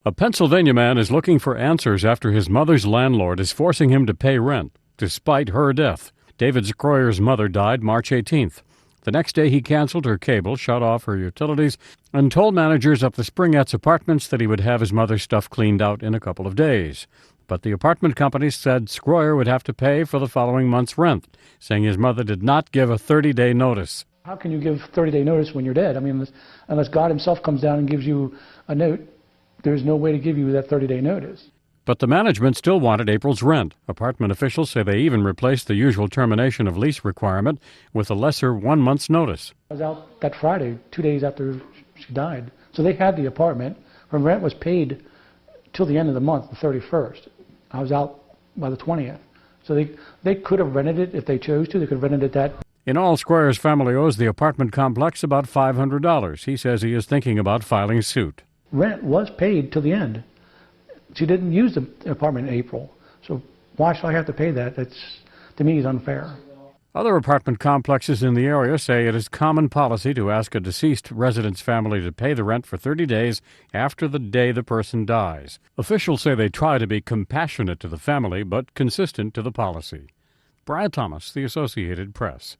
A Pennsylvania man is looking for answers after his mother's landlord is forcing him to pay rent, despite her death. David Schroyer's mother died March 18th. The next day he canceled her cable, shut off her utilities, and told managers of the Springettes apartments that he would have his mother's stuff cleaned out in a couple of days. But the apartment company said Schroyer would have to pay for the following month's rent, saying his mother did not give a 30-day notice. How can you give 30-day notice when you're dead? I mean, unless God himself comes down and gives you a note, there's no way to give you that 30-day notice. But the management still wanted April's rent. Apartment officials say they even replaced the usual termination of lease requirement with a lesser 1 month's notice. I was out that Friday, 2 days after she died. So they had the apartment. Her rent was paid till the end of the month, the 31st. I was out by the 20th. So they could have rented it if they chose to. They could have rented it that. In all, Schroyer's family owes the apartment complex about $500. He says he is thinking about filing suit. Rent was paid till the end. She didn't use the apartment in April. So why should I have to pay that? That's, to me, is unfair. Other apartment complexes in the area say it is common policy to ask a deceased resident's family to pay the rent for 30 days after the day the person dies. Officials say they try to be compassionate to the family, but consistent to the policy. Brian Thomas, The Associated Press.